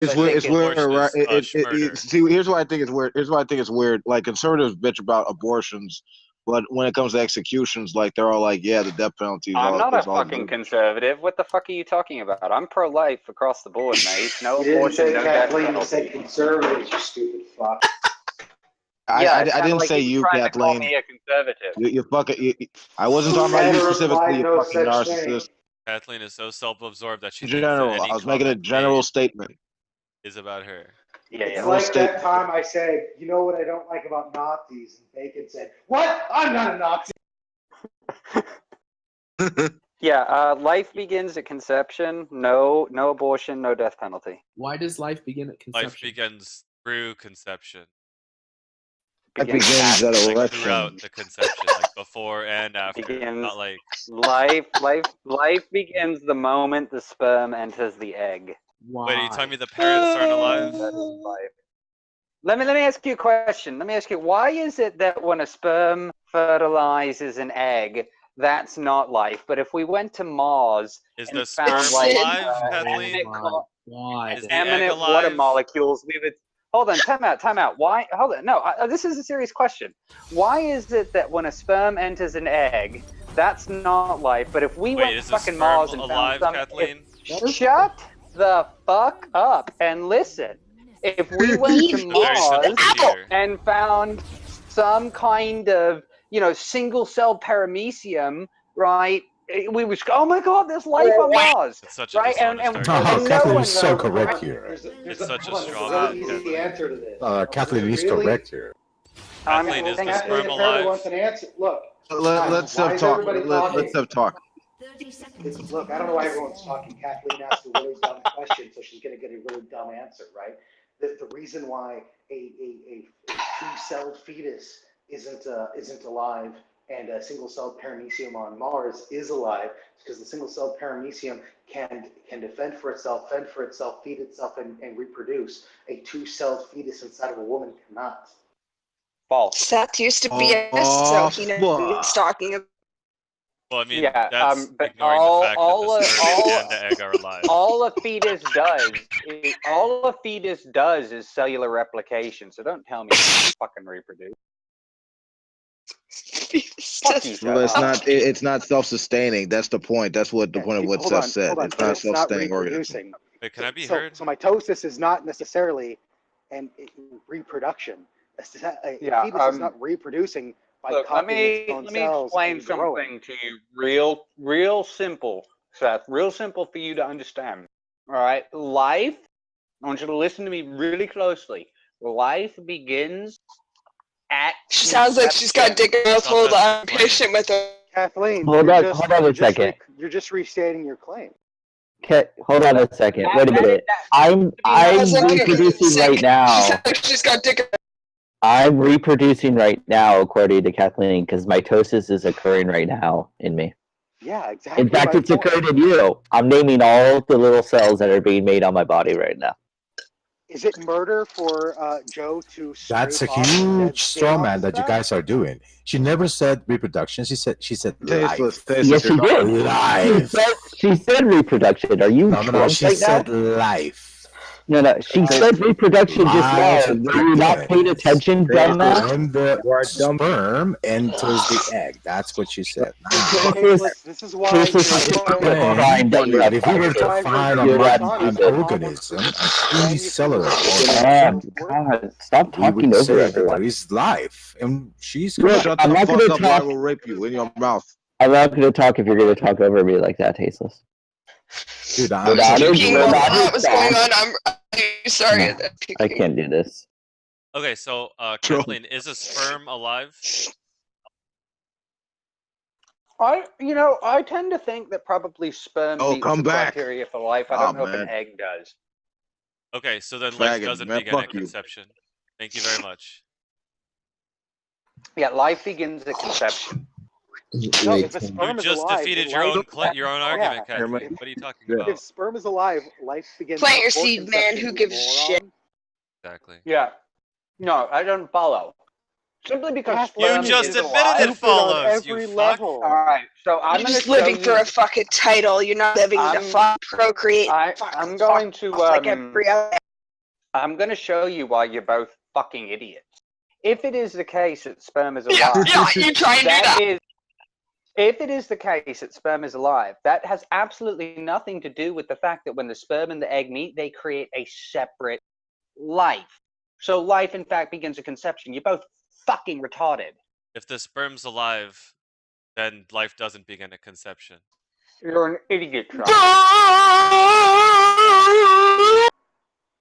It's I weird. think It's weird, abortion right? is murder. See, here's why I think it's weird. Here's why I think it's weird. Like conservatives bitch about abortions, but when it comes to executions, like they're all like, "Yeah, the death penalty I'm not a is all fucking conservative. What the fuck are you talking about? I'm pro-life across the board, mate. No You didn't abortion, say no death Kathleen, you said penalty. conservatives, you stupid fuck. Yeah, I it's kinda didn't like say you you, trying to call Kathleen. me a conservative. You fucking. I wasn't talking about you Never specifically. implied You no fucking such thing. narcissist. Kathleen is so self-absorbed that she In thinks that general, any I was making a comment general made statement. is about her. It's Yeah. like State- that time I said, you know what I don't like about Nazis? And Bacon said, what? I'm not a Nazi. Yeah, life begins at conception. No abortion, no death penalty. Why does life begin at conception? Life begins through conception. It begins at Like erection. throughout the conception, like before and after. Begins- Not like Life begins the moment the sperm enters the egg. Why? Wait, are you telling me the parents aren't alive? That is life. Let me ask you a question. Let me ask you, why is it that when a sperm fertilizes an egg, that's not life? But if we went to Mars Is and the found sperm like alive, Kathleen? Why? Is the egg eminent alive? water molecules, we would. Hold on, time out. Why? Hold on. No, this is a serious question. Why is it that when a sperm enters an egg, that's not life? But if we went to is the fucking sperm Mars and alive, found Kathleen? shut the fuck up and listen. If we went to Mars and found some kind of, single-cell paramecium, right? We would go, oh my god, there's life on Mars. It's such a right? Kathleen is so correct here. It's such a strong There's a really easy answer to this. Kathleen is correct here. Kathleen, is the Kathleen sperm apparently alive? wants an answer. Look. Let's have talk. Let's have talk. Look, I don't know why everyone's talking. Kathleen asked a really dumb question, so she's going to get a really dumb answer, right? The reason why a two-celled fetus isn't alive and a single-celled paramecium on Mars is alive is because the single-celled paramecium can defend for itself, fend for itself, feed itself, and reproduce. A two-celled fetus inside of a woman cannot. False. Seth used to be a so he knows what he's talking about. Well, I mean, Yeah, that's but ignoring all- the fact all- that the sperm all- and the egg are alive. All a fetus does is cellular replication. So don't tell me you can't fucking reproduce. Fuck you, Well, shut up. it's not self-sustaining. That's the point. That's what the point of what Hold Seth on, said. hold on. It's not a It's not self-sustaining organism. reproducing. Wait, can I be So heard? mitosis is not necessarily an reproduction. A Yeah, fetus is not reproducing by Look, let copying me its own cells explain and growing. something to you real simple, Seth. Real simple for you to understand. All right, life. I want you to listen to me really closely. Life begins at. She sounds like she's got dick in her mouth. Hold on, I'm patient with her. Kathleen, Hold on a second. You're just restating your claim. Hold on a second. Wait a minute. I'm reproducing right She now. sounds like she's got dick in her. I'm reproducing right now, according to Kathleen, because mitosis is occurring right now in me. Yeah, exactly. In fact, my it's point. occurred in you. I'm naming all the little cells that are being made on my body right now. Is it murder for Joe to? That's a scrape off the dead huge skin straw off man his that you back? guys are doing. She never said reproduction. She said life. Yes, she did. Life. She said reproduction. Are you No. drunk She right said now? life. No. She said reproduction just now. Were you not paying attention, dumbass? When the sperm enters the egg. That's what she said. This is why. But if we were to find an organism, a unicellular organism, God, stop we would talking over say that everyone. there is life, and she's Look, Shut I'm the not fuck gonna up or I talk. will rape you in your mouth. I'm not going to talk if you're going to talk over me like that, Tasteless. Dude, I'm puking while that was going on. I'm sorry. I can't do this. Okay, so Kathleen, is a sperm alive? I tend to think that probably sperm meets come the back. criteria for life. I Oh, don't know if an man. egg does. Okay, so then life Faggot, doesn't man, begin fuck at you. conception. Thank you very much. Yeah, life begins at conception. No, if a sperm You is just alive, defeated life- your own argument, Yeah. Kathleen. What are you talking Yeah. about? If sperm is alive, life begins. Plant your before seed, man. conception, Who you gives a shit? moron. Exactly. Yeah. No, I don't follow. Simply because You sperm just is admitted alive. it follows, every you fuck. level. All right, so I'm You're going just to living for a fucking title. You're not living to I'm- fuck, procreate. I'm going to like every other. I'm going to show you why you're both fucking idiots. If it is the case that sperm is alive, you try and do that. If it is the case that sperm is alive, that has absolutely nothing to do with the fact that when the sperm and the egg meet, they create a separate life. So life, in fact, begins at conception. You're both fucking retarded. If the sperm's alive, then life doesn't begin at conception. You're an idiot, Trump.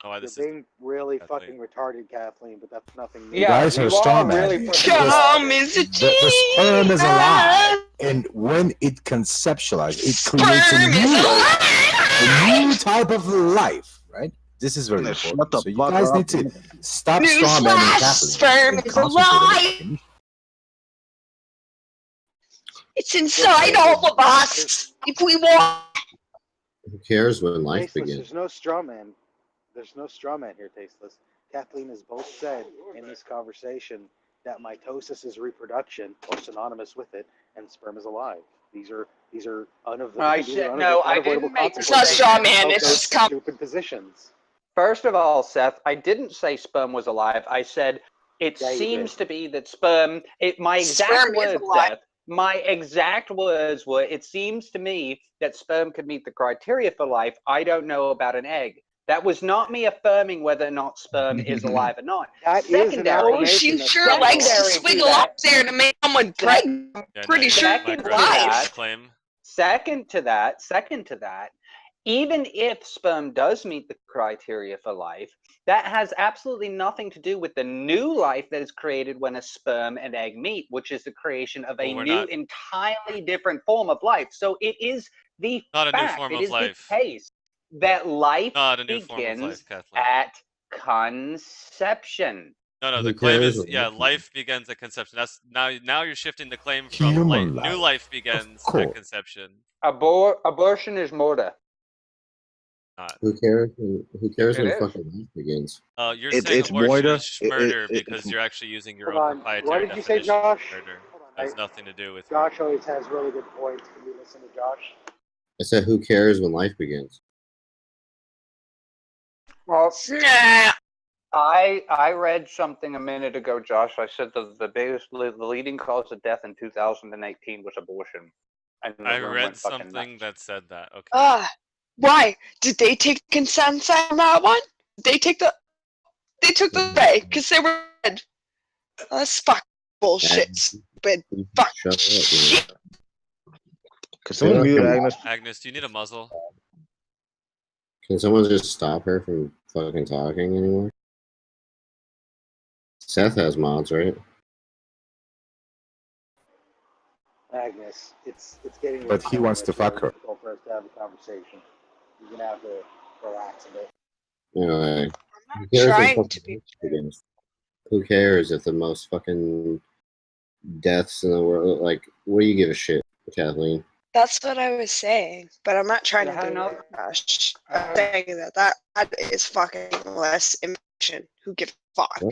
Oh, You're this is being really Kathleen. fucking retarded, Kathleen, but that's nothing new. You guys are straw man. really fucking Come is a The sperm is alive, and when it conceptualizes, it creates a new life, a new type of life, right? This is very Shut important. the So you fuck guys up. need to stop straw man and Newsflash, Kathleen. sperm and is concentrate on alive. the definition. It's inside all of us. If we want. Who cares when life Tasteless, begins? there's no straw man. There's no straw man here, Tasteless. Kathleen has both said in this conversation that mitosis is reproduction, or synonymous with it, and sperm is alive. These are unavoidable. I said no. I didn't make. It's not straw man. It's just stupid positions. First of all, Seth, I didn't say sperm was alive. I said it Yeah, you seems did. to be that sperm. My exact Sperm is words, alive. Seth. My exact words were: it seems to me that sperm could meet the criteria for life. I don't know about an egg. That was not me affirming whether or not sperm is alive or not. That is an Secondary- Oh, she affirmation. sure likes to Secondary to swiggle that- up there to make someone pregnant. Yeah, Pretty no, sure my Second to credibility that- claim. Second to that, even if sperm does meet the criteria for life, that has absolutely nothing to do with the new life that is created when a sperm and egg meet, which is the creation of a Well, we're new, not- entirely different form of life. So it is the Not a new fact, form it of is life. the case that life Not a new form of begins life, Kathleen. at conception. No, Who the claim cares is what yeah, life life begins at conception. That's now you're shifting the claim from Human new life. life begins Of course. at conception. Abortion is murder. Not. Who cares? Who cares It when is. fucking life begins? You're It's saying abortion murder. is murder It- because it's- you're actually using your Hold own on. proprietary What did you say, definition of Josh? murder. Hold on. It has nothing to do with Josh always has really good points. Can you listen to Josh? I said, who cares when life begins? Well, Nah. I read something a minute ago, Josh. I said the leading cause of death in 2018 was abortion. And the I room read went fucking something nuts. that said that. Okay. Why? Did they take consent on that one? They took the way because they were dead. That's fuck bullshit. Stupid. Fuck. Shut up. Shit. Can someone mute Agnes? Agnes, do you need a muzzle? Can someone just stop her from fucking talking anymore? Seth has mods, right? Agnes, it's getting. But he wants to fuck her. Difficult for us to have a conversation. You're gonna have to relax a bit. Anyway, I'm who not cares when trying fucking to be. life begins? Who cares if the most fucking deaths in the world? Like, what do you give a shit, Kathleen? That's what I was saying, but I'm not trying Yeah, to be no. rash. I'm saying that is fucking less information. Who gives a fuck?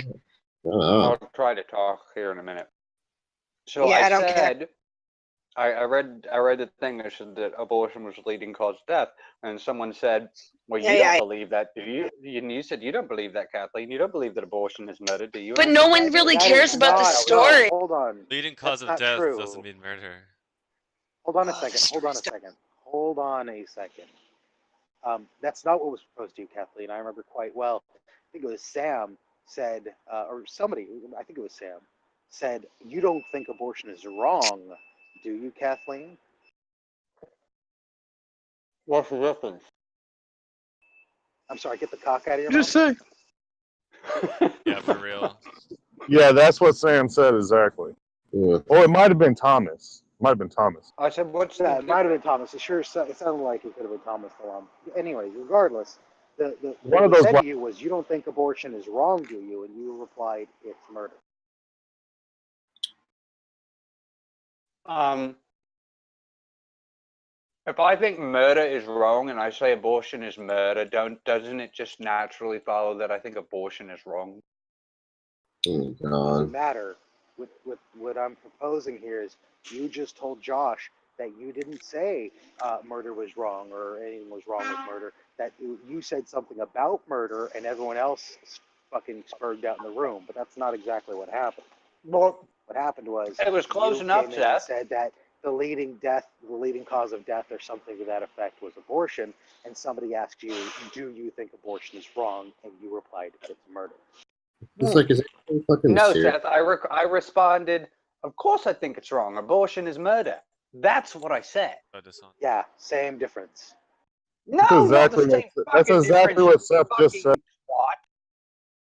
Oh, I'll try to talk here in a minute. So Yeah, I I don't care. said, I read the thing that said that abortion was the leading cause of death, and someone said, "Well, you Yeah, don't believe that, do you?" And you said, "You don't believe that, Kathleen. You don't believe that abortion is murder, do you?" But And no I one said, really That cares is about the not- story. No, hold on. Leading cause That's of not death true. doesn't mean murder. Hold on a Oh, second. the Hold on a story's second. Hold on a second. That's not what was proposed to you, Kathleen. I remember quite well. I think it was Sam said, or somebody, I think it was Sam, said, "You don't think abortion is wrong, do you, Kathleen?" "What's the difference?" I'm sorry, get the cock out of your Just mouth. say. Yeah, for real. Yeah, that's what Sam said exactly. yeah. Or it might have been Thomas. Might have been Thomas. I said, "What's Yeah, the it might have been Thomas. It sounded like it could have been Thomas. Anyway, regardless, the One what of he those said black- to you was, "You don't think abortion is wrong, do you?" And you replied, "It's murder." If I think murder is wrong and I say abortion is murder, doesn't it just naturally follow that I think abortion is wrong?" Oh, Doesn't God. matter. What I'm proposing here is you just told Josh that you didn't say murder was wrong or anything was wrong with murder. that you said something about murder and everyone else fucking spurred out in the room, but that's not exactly what happened. Well, What happened was it was close you enough, came in and Seth. said that the leading cause of death or something to that effect was abortion, and somebody asked you, do you think abortion is wrong? And you replied, it's murder. It's like, is it fucking No, serious? Seth, I responded, of course I think it's wrong. Abortion is murder. That's what I said. Yeah, same difference. No, not the same That's fucking exactly difference, what you Seth just said. fucking twat.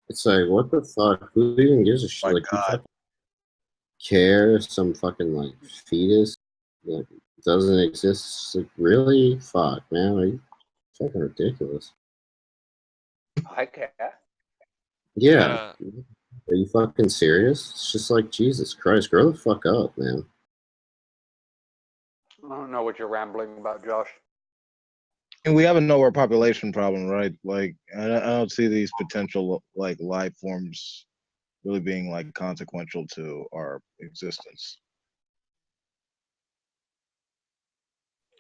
It's like, what the fuck? Who even gives a shit? Like, you fucking care if some fucking, like, fetus like, doesn't exist? It's like, really? Fuck, man. Are you fucking ridiculous? I care. Yeah. Are you fucking serious? It's just like, Jesus Christ, grow the fuck up, man. I don't know what you're rambling about, Josh. And we have a nowhere population problem, right? Like, I don't see these potential like life forms really being like consequential to our existence.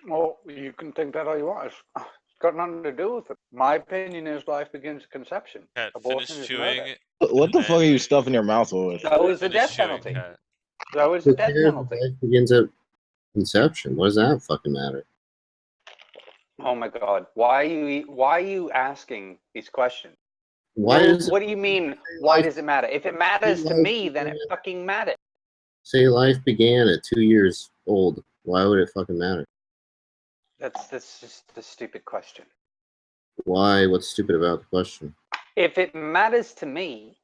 Well, you can think that all you want. It's got nothing to do with it. My opinion is life begins at conception. Cat, Abortion finish is chewing. murder. What the fuck are you stuffing your mouth with? That was the death chewing, penalty. Cat. That was the Who death cares if penalty. life begins at conception? What does that fucking matter? Oh my God! Why are you asking these questions? Why does What do you mean? Why does it matter? If it matters to me, then it fucking matters. say life began at 2 years old? Why would it fucking matter? That's just a stupid question. Why? What's stupid about the question? If it matters to me,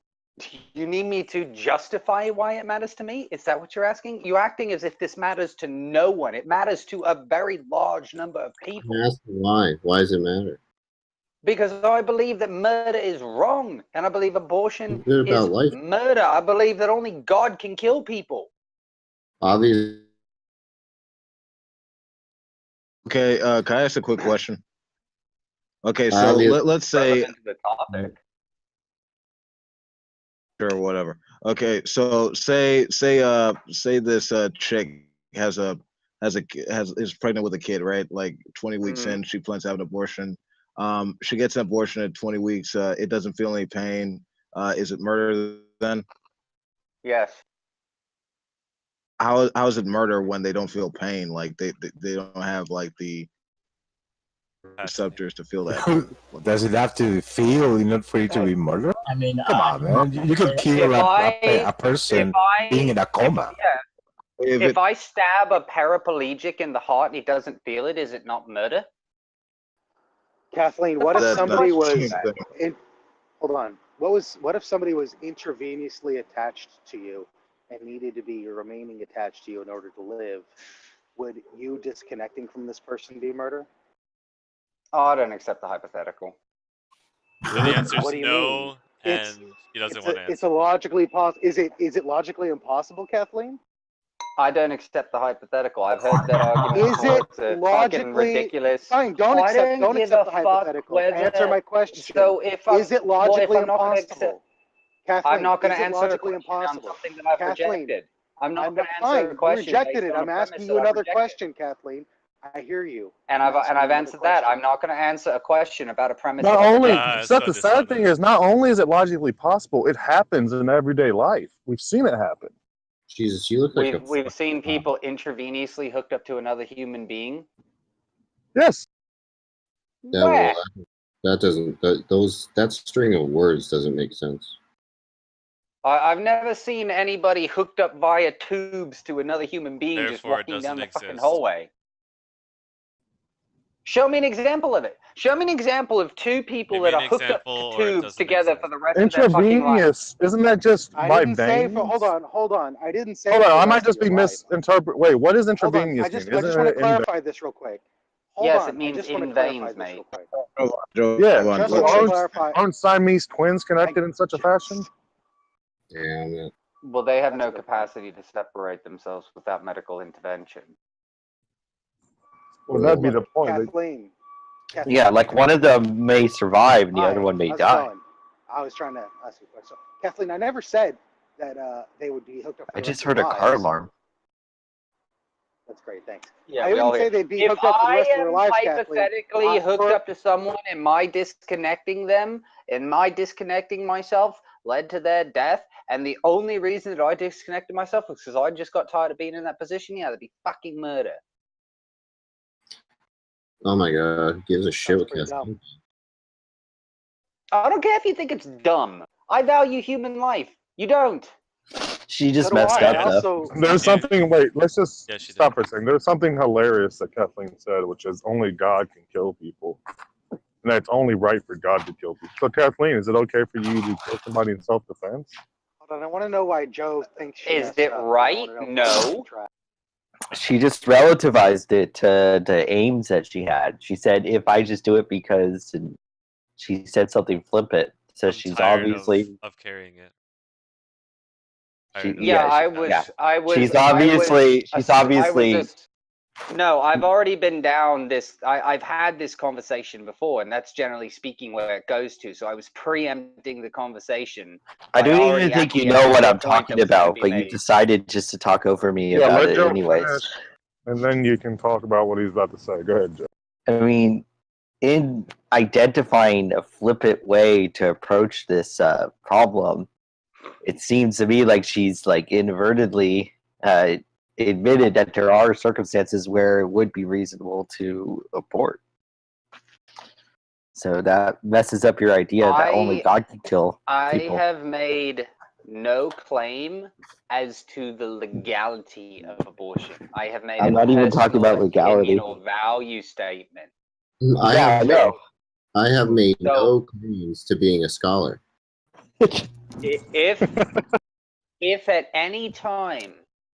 you need me to justify why it matters to me? Is that what you're asking? You're acting as if this matters to no one. It matters to a very large number of people. I'm asking why. Why does it matter? Because I believe that murder is wrong, and I believe abortion Is it is about life? murder. I believe that only God can kill people. Obviously. Okay, can I ask a quick question? Okay, so Obvious- let's say Relevant to the topic. or whatever. Okay, so say this chick is pregnant with a kid, right? Like 20 weeks in, she plans to have an abortion. She gets an abortion at 20 weeks. It doesn't feel any pain. Is it murder then? Yes. How is it murder when they don't feel pain? Like they don't have like the receptors to feel that. Does it have to feel in order for you to be murdered? I mean, Come on, man. You could kill a person being in a coma. If I stab a paraplegic in the heart and he doesn't feel it, is it not murder? Kathleen, what if somebody was in, hold on. What if somebody was intravenously attached to you and needed to be remaining attached to you in order to live? Would you disconnecting from this person be murder? Oh, I don't accept the hypothetical. So the answer is What do you no, mean? and he doesn't want to answer. It's a logically is it logically impossible, Kathleen? I don't accept the hypothetical. I've heard that argument. Is before. it It's a logically fucking ridiculous? Fine, don't I accept don't give the a fuck hypothetical. whether- Answer my question. So if is it logically I'm not gonna impossible? Kathleen, I'm not going is to it answer logically a question on impossible? something that I've Kathleen, rejected. I'm not going to fine, answer a question. You rejected based it. on I'm a asking premise you that I've another rejected. question, Kathleen. I hear you. And I've answered that. I'm not going to answer a question about a premise. Not that I've only, rejected. Seth, the sad thing is, not only is it logically possible, it happens in everyday life. We've seen it happen. Jesus, you look like We've seen people intravenously hooked up to another human being. Yes. Yeah, well, that doesn't. That string of words doesn't make sense. I've never seen anybody hooked up via tubes to another human being just walking down the fucking hallway. Show me an example of it. Show me an example of two people that are hooked up to tubes together for the rest of their fucking life. Intravenous, isn't that just I by didn't say veins? hold on. I didn't say. Hold for on, the I might rest just of be your life. misinterpreting. Wait, what does Hold on. intravenous I just mean? want to clarify this real quick. Hold Yes, on. it means I just want in to clarify veins, this mate. real quick. Yeah, Just want to clarify. aren't Siamese twins connected in such a fashion? Damn it. Well, they have no capacity to separate themselves without medical intervention. Well, that'd be the point. Kathleen. Yeah, like one of them may survive and the other one may how's it die. going? I was trying to ask you a question. Kathleen, I never said that they would be hooked up. For I the just rest heard of a their car lives. alarm. That's great, thanks. Yeah, I we all wouldn't say hear. they'd be If hooked up for the I rest of their am lives, Kathleen. hypothetically hooked up to someone and my disconnecting them and my disconnecting myself led to their death, and the only reason that I disconnected myself was because I just got tired of being in that position, yeah, that'd be fucking murder. Oh my god, who gives a shit what pretty Kathleen? I don't care if you think it's dumb. I value human life. You don't. She just So do messed I. up I though. also, There's something. Wait, let's just Yeah, she stop for a second. There's something hilarious that Kathleen said, which is only God can kill people, and that's only right for God to kill people. So, Kathleen, is it okay for you to kill somebody in self-defense? hold on, I want to know why Joe thinks she Is messed it up. I right? wanna know if No. she's trapped. She just relativized it to aims that she had. She said, "If I just do it because," and she said something flippant. So I'm she's tired obviously of carrying it. She- Tired of Yeah, Yeah, I pushing was. that. I was. she's I obviously was, she's I was obviously just. No, I've already been down this. I've had this conversation before, and that's generally speaking where it goes to. So I was preempting the conversation. I by don't already even think you acquiescing know what to a I'm point that talking was gonna about, be but you made. decided just to talk over me Yeah, about let it Joe anyways. finish, and then you can talk about what he's about to say. Go ahead, Joe. I mean, in identifying a flippant way to approach this problem, it seems to me like she's like inadvertently admitted that there are circumstances where it would be reasonable to abort. So that messes up your idea that only God can kill I people. have made no claim as to the legality of abortion. I have made I'm a not even talking personal about legality. opinion or value statement. I Yeah, have I know. I have made So- no claims to being a scholar. If at any time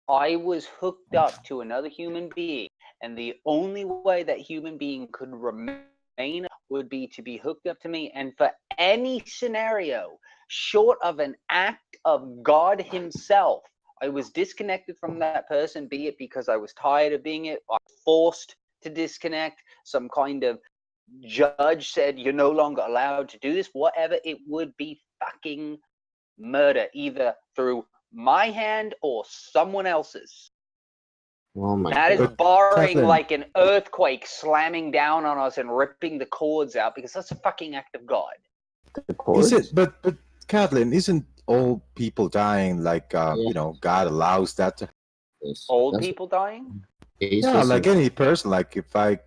I was hooked up to another human being, and the only way that human being could remain would be to be hooked up to me, and for any scenario short of an act of God himself, I was disconnected from that person, be it because I was tired of being it, or forced to disconnect, some kind of judge said you're no longer allowed to do this, whatever, it would be fucking murder, either through my hand or someone else's. Oh my That is god. barring Kathleen. like an earthquake slamming down on us and ripping the cords out, because that's a fucking act of God. Is it? But Kathleen, isn't all people dying like you know, God allows that to? Old people dying? Yeah, like any person. Like if I,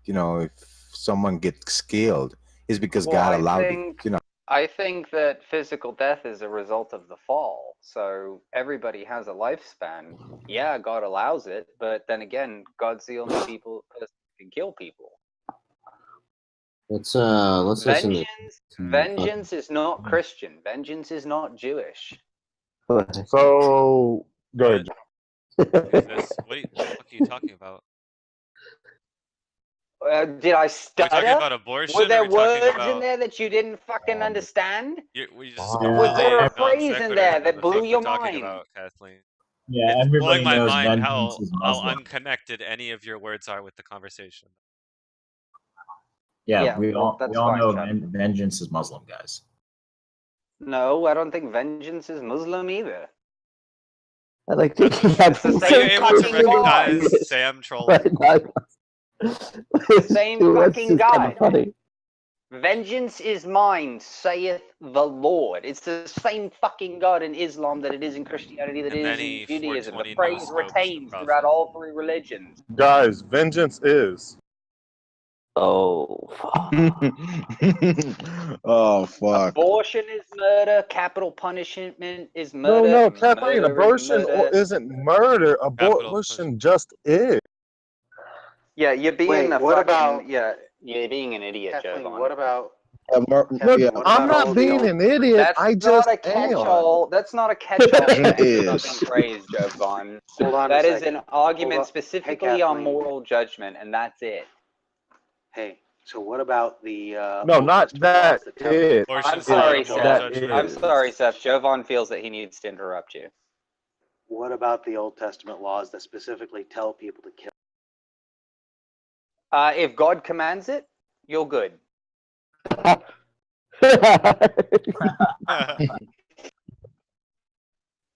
you know, if someone gets killed, it's because Well, God I allowed think- it. You know. I think that physical death is a result of the fall. So everybody has a lifespan. Yeah, God allows it, but then again, God's the only person who can kill people. Let's listen to Vengeance is not Christian. Vengeance is not Jewish. So, go ahead. What the fuck are you talking about? Did I Are we stutter? talking about abortion? Were or there are we talking words about... in there that you didn't fucking understand? We just Was there a non phrase in sequitur there into that the blew fuck we're your talking mind? about, Kathleen. Yeah, It's everybody blowing my knows mind vengeance is how Muslim. unconnected any of your words are with the conversation. Yeah, Yeah, well, we that's all fine, know Chad. vengeance is Muslim, guys. No, I don't think vengeance is Muslim either. I like Are thinking that the you same able to fucking recognize God. Sam trolling? Same Dude, that's fucking just kinda God. funny. Vengeance is mine, saith the Lord. It's the same fucking God in Islam that it is in Christianity, that And it is in many Judaism. The 420 phrase news scopes retains the throughout all three religions. Guys, vengeance is. Oh, Oh fuck. Abortion is murder. Capital punishment is No, murder. no, Kathleen, Murder is abortion murder. isn't murder. Abortion just is. Yeah, you're being Wait, a what fucking about- yeah. You're being an idiot, Kathleen, Jovan. what about Look, what I'm about all not the being old- an idiot. That's I not just a am. catch-all. That's not a catch-all Is. fucking phrase, Jovan. Hold on a That is second. an argument Hold on. specifically Hey, on Kathleen. moral judgment, and that's it. Hey, so what about the No, Old not Testament that laws that tell it. Abortion I'm is not sorry, a moral Seth. judgment. I'm sorry, Seth. Jovan feels that he needs to interrupt you. What about the Old Testament laws that specifically tell people to kill? If God commands it, you're good.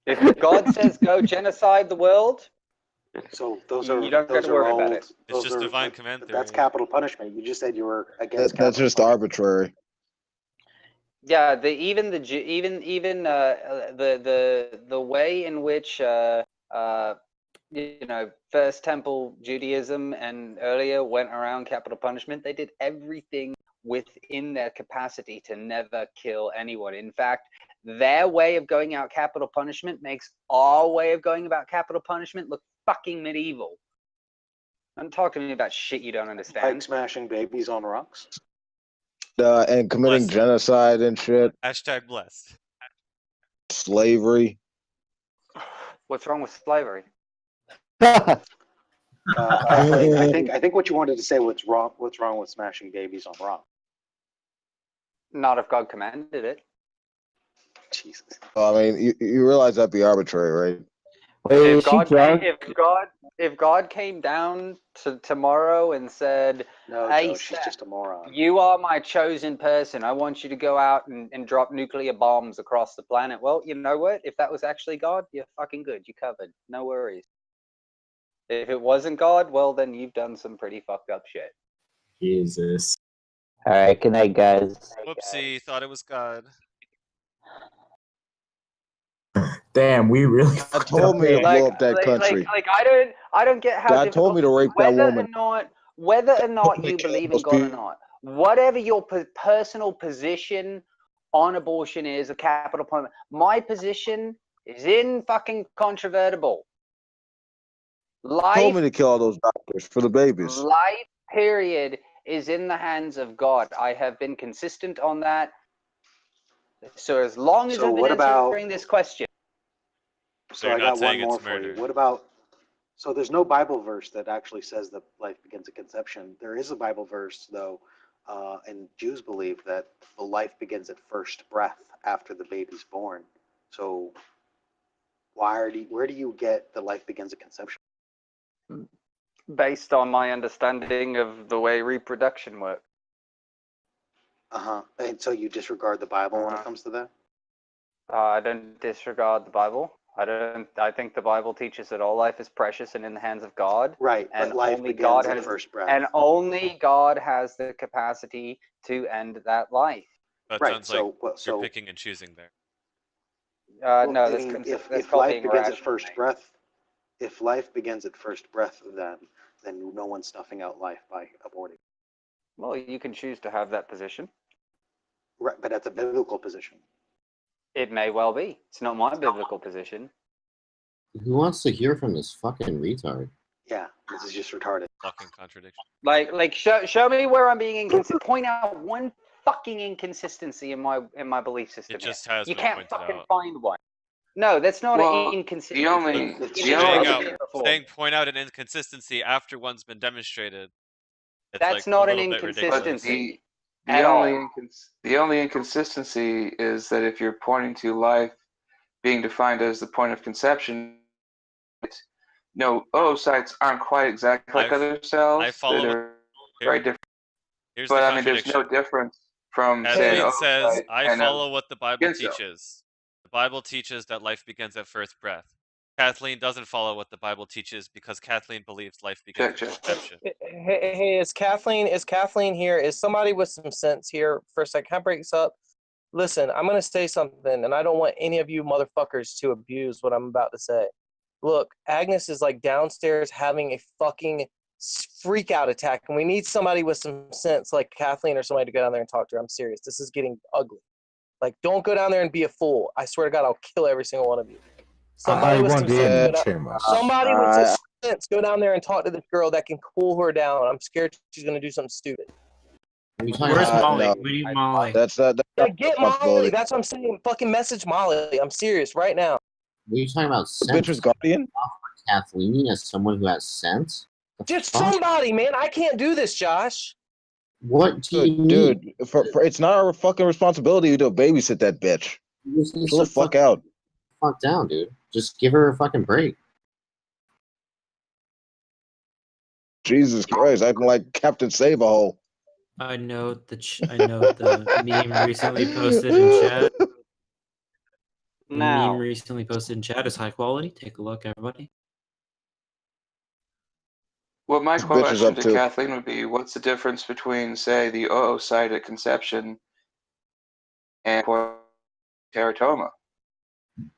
If God says go genocide the world, So those You are don't got those to are worry old. about it. It's Those just are divine command that's theory. capital punishment. You just said you were against. That's capital just punishment. arbitrary. Yeah, the way in which First Temple Judaism and earlier went around capital punishment, they did everything within their capacity to never kill anyone. In fact, their way of going out capital punishment makes our way of going about capital punishment look fucking medieval. Don't talk to me about shit you don't understand. Like smashing babies on rocks. And committing Blessed. genocide and shit. Hashtag blessed. Slavery. What's wrong with slavery? Kathleen, I think what you wanted to say what's wrong with smashing babies on rocks. Not if God commanded it. Jesus. Well, I mean, you realize that'd be arbitrary, right? Wait, is she drunk? If God came down tomorrow and said, No, "Hey, Joe, she's Seth, just a moron. you are my chosen person. I want you to go out and drop nuclear bombs across the planet." Well, you know what? If that was actually God, you're fucking good. You covered. No worries. If it wasn't God, well, then you've done some pretty fucked up shit. Jesus. All right, good night, guys. Whoopsie, thought it was God. Damn, we really. God told me to blow up that country. Like I don't get how God told me to rape that woman. Whether or not you kill believe in those God or people. not, whatever your personal position on abortion is, a capital punishment, my position is incontrovertible. Told me to kill all those doctors for the babies. Life, period, is in the hands of God. I have been consistent on that. So as long as So I've been what about- answering this question. So They're I not got one saying more it's for murder. you. What about? So there's no Bible verse that actually says that life begins at conception. There is a Bible verse though, and Jews believe that the life begins at first breath after the baby's born. So where do you get the life begins at conception? Based on my understanding of the way reproduction works. And so you disregard the Bible when it comes to that? I don't disregard the Bible. I think the Bible teaches that all life is precious and in the hands of God. Right, and but life only begins God at has, first breath. and only God has the capacity to end that life. That Right, sounds like so- you're picking and choosing there. No, I that's, mean, that's if called life being begins at rational, first mate. breath, if life begins at first breath, then no one's snuffing out life by aborting. Well, you can choose to have that position. Right, but that's a biblical position. It may well be. It's not my biblical position. Who wants to hear from this fucking retard? Yeah, this is just retarded. Fucking contradiction. Like show me where I'm being inconsistent. Point out one fucking inconsistency in my belief system. It just here. has You been can't pointed fucking out. find one. No, that's not Well, an inconsistency. the only- You the didn't only- say it before. Saying point out an inconsistency after one's been demonstrated. It's That's like not a an little bit ridiculous. inconsistency. The at only all. the only inconsistency is that if you're pointing to life being defined as the point of conception, no, oocytes aren't quite exactly like other cells. I follow They're very different. Here's But the I mean, there's no contradiction. difference from say an Kathleen says, oocyte I and a follow what the Bible skin cell. teaches. The Bible teaches that life begins at first breath. Kathleen doesn't follow what the Bible teaches because Kathleen believes life begins at conception. Hey, is Kathleen here? Is somebody with some sense here for a second? Can I break this up? Listen, I'm going to say something, and I don't want any of you motherfuckers to abuse what I'm about to say. Look, Agnes is like downstairs having a fucking freak out attack, and we need somebody with some sense like Kathleen or somebody to go down there and talk to her. I'm serious. This is getting ugly. Like, don't go down there and be a fool. I swear to God, I'll kill every single one of you. I with won't some be in sense, the go down- chamber. Somebody with some sense, go down there and talk to this girl that can cool her down. I'm scared she's going to do something stupid. Where's Molly? We need Molly. That's Yeah, get Molly. responsibility. That's what I'm saying. Fucking message Molly. I'm serious right now. What are you talking about? The bitch's guardian? Kathleen as someone who has sense? Just fuck? somebody, man. I can't do this, Josh. What do you Dude, it's not our fucking responsibility to babysit that bitch. Just needs Chill the to fuck out. Fuck down, dude. Just give her a fucking break. Jesus Christ, acting like Captain Save-A-Hole. I know the meme recently posted in chat. The Now. meme recently posted in chat is high quality. Take a look, everybody. Well, my This bitch is question up to to. Kathleen would be, what's the difference between, say, the oocyte at conception and teratoma?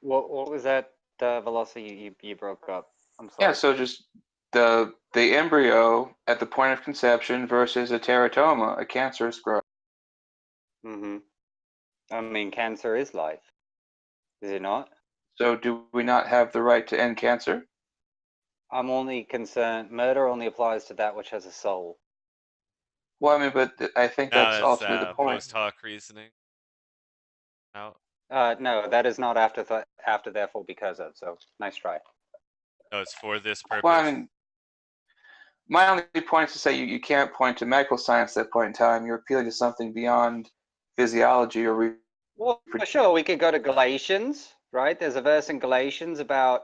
What was that velocity you broke up? I'm sorry. Yeah, so just the embryo at the point of conception versus a teratoma, a cancerous growth. Mm-hmm. I mean, cancer is life. Is it not? So do we not have the right to end cancer? I'm only concerned. Murder only applies to that which has a soul. Well, I mean, but I think Now that's that's ultimately the point. post hoc reasoning. Now, No, that is not after therefore because of. So nice try. no, it's for this purpose. Well, I mean, my only point is to say you can't point to medical science at that point in time. You're appealing to something beyond physiology or. Well, sure, we could go to Galatians, right? There's a verse in Galatians about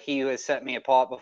he who has set me apart before